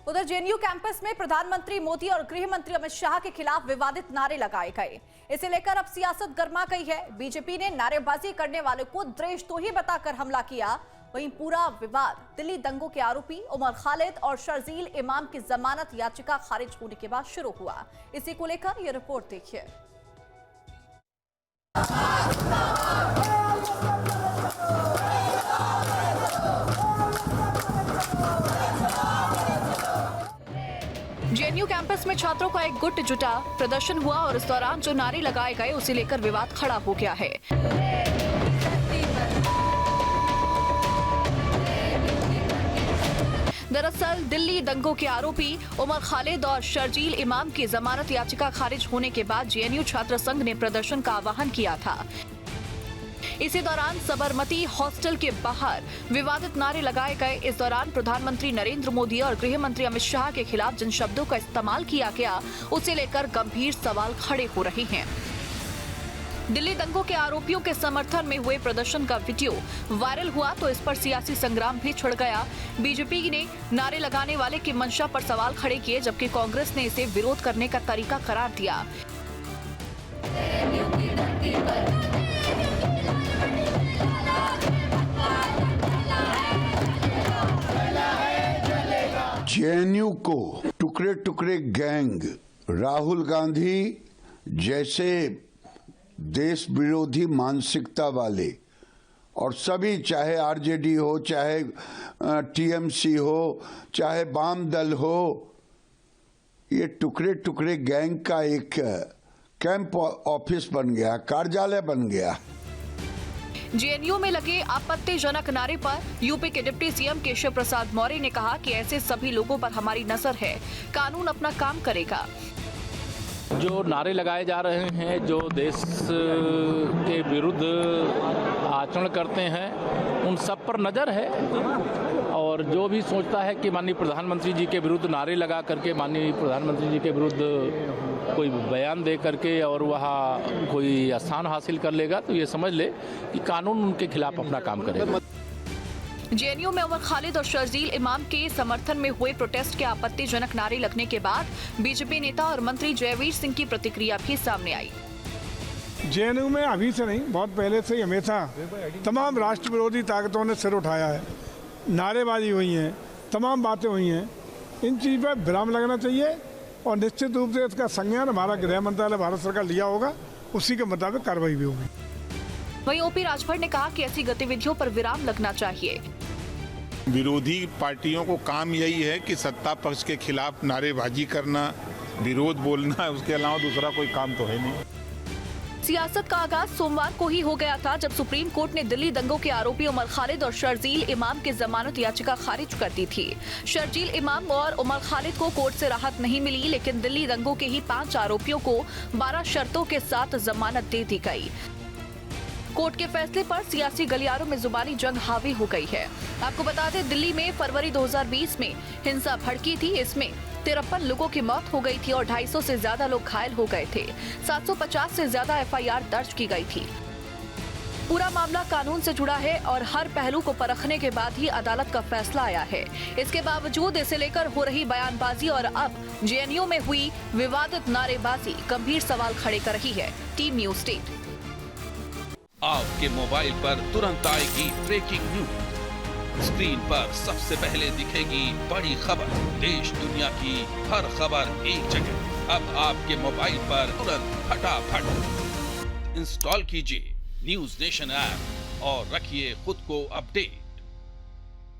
उधर JNU campus में प्रधानमंत्री मोदी और गृह मंत्री अमित शाह के खिलाफ विवादित नारे लगाए गए। इसे लेकर अब सियासत गर्मा गई है। बीजेपी ने नारेबाजी करने वालों को देशद्रोही बताकर हमला किया। वहीं पूरा विवाद दिल्ली दंगों के आरोपी उमर खालिद और शर्जील इमाम की जमानत याचिका खारिज होने के बाद शुरू हुआ। इसी को लेकर यह रिपोर्ट देखिए। जेएनयू कैंपस में छात्रों का एक गुट जुटा, प्रदर्शन हुआ और इस दौरान जो नारे लगाए गए उसे लेकर विवाद खड़ा हो गया है। दरअसल दिल्ली दंगों के आरोपी उमर खालिद और शर्जील इमाम की जमानत याचिका खारिज होने के बाद जेएनयू छात्र संघ ने प्रदर्शन का आह्वान किया था। इसी दौरान सबरमती हॉस्टल के बाहर विवादित नारे लगाए गए। इस दौरान प्रधानमंत्री नरेंद्र मोदी और गृह मंत्री अमित शाह के खिलाफ जिन शब्दों का इस्तेमाल किया गया उसे लेकर गंभीर सवाल खड़े हो रहे हैं। दिल्ली दंगों के आरोपियों के समर्थन में हुए प्रदर्शन का वीडियो वायरल हुआ तो इस पर सियासी संग्राम भी छिड़ गया। बीजेपी ने नारे लगाने वाले की मंशा पर सवाल खड़े किए, जबकि कांग्रेस ने इसे विरोध करने का तरीका करार दिया। जेएनयू को टुकड़े टुकड़े गैंग राहुल गांधी जैसे देश विरोधी मानसिकता वाले और सभी, चाहे आरजेडी हो, चाहे टीएमसी हो, चाहे वाम दल हो, ये टुकड़े टुकड़े गैंग का एक कैंप ऑफिस बन गया, कार्यालय बन गया। जेएनयू में लगे आपत्तिजनक नारे पर यूपी के डिप्टी सीएम केशव प्रसाद मौर्य ने कहा कि ऐसे सभी लोगों पर हमारी नजर है, कानून अपना काम करेगा। जो नारे लगाए जा रहे हैं, जो देश के विरुद्ध आचरण करते हैं, उन सब पर नज़र है। और जो भी सोचता है कि माननीय प्रधानमंत्री जी के विरुद्ध नारे लगा करके, माननीय प्रधानमंत्री जी के विरुद्ध कोई बयान दे करके और वहाँ कोई स्थान हासिल कर लेगा, तो ये समझ ले कि कानून उनके खिलाफ अपना काम करेगा। जेएनयू में उमर खालिद और शर्जील इमाम के समर्थन में हुए प्रोटेस्ट के आपत्तिजनक नारे लगने के बाद बीजेपी नेता और मंत्री जयवीर सिंह की प्रतिक्रिया भी सामने आई। जेएनयू में अभी से नहीं, बहुत पहले से ही हमेशा तमाम राष्ट्र विरोधी ताकतों ने सिर उठाया है, नारेबाजी हुई है, तमाम बातें हुई हैं। इन चीज़ पर विराम लगना चाहिए और निश्चित रूप से इसका संज्ञान हमारा गृह मंत्रालय भारत सरकार लिया होगा, उसी के मुताबिक कार्रवाई भी होगी। वहीं ओपी राजभर ने कहा कि ऐसी गतिविधियों पर विराम लगना चाहिए। विरोधी पार्टियों को काम यही है कि सत्ता पक्ष के खिलाफ नारेबाजी करना, विरोध बोलना, उसके अलावा दूसरा कोई काम तो है नहीं। सियासत का आगाज सोमवार को ही हो गया था, जब सुप्रीम कोर्ट ने दिल्ली दंगों के आरोपी उमर खालिद और शर्जील इमाम की जमानत याचिका खारिज कर दी थी। शर्जील इमाम और उमर खालिद को कोर्ट से राहत नहीं मिली, लेकिन दिल्ली दंगों के ही 5 आरोपियों को 12 शर्तों के साथ जमानत दे दी गई। कोर्ट के फैसले पर सियासी गलियारों में जुबानी जंग हावी हो गई है। आपको बता दें, दिल्ली में फरवरी 2020 में हिंसा भड़की थी। इसमें 53 लोगों की मौत हो गई थी और 250 से ज्यादा लोग घायल हो गए थे। 750 से ज्यादा एफआईआर दर्ज की गई थी। पूरा मामला कानून से जुड़ा है और हर पहलू को परखने के बाद ही अदालत का फैसला आया है। इसके बावजूद इसे लेकर हो रही बयानबाजी और अब जेएनयू में हुई विवादित नारेबाजी गंभीर सवाल खड़े कर रही है। Team news state. आपके मोबाइल पर तुरंत आएगी ब्रेकिंग न्यूज। स्क्रीन पर सबसे पहले दिखेगी बड़ी खबर, देश दुनिया की हर खबर एक जगह। अब आपके मोबाइल पर तुरंत फटाफट इंस्टॉल कीजिए न्यूज नेशन ऐप और रखिए खुद को अपडेट।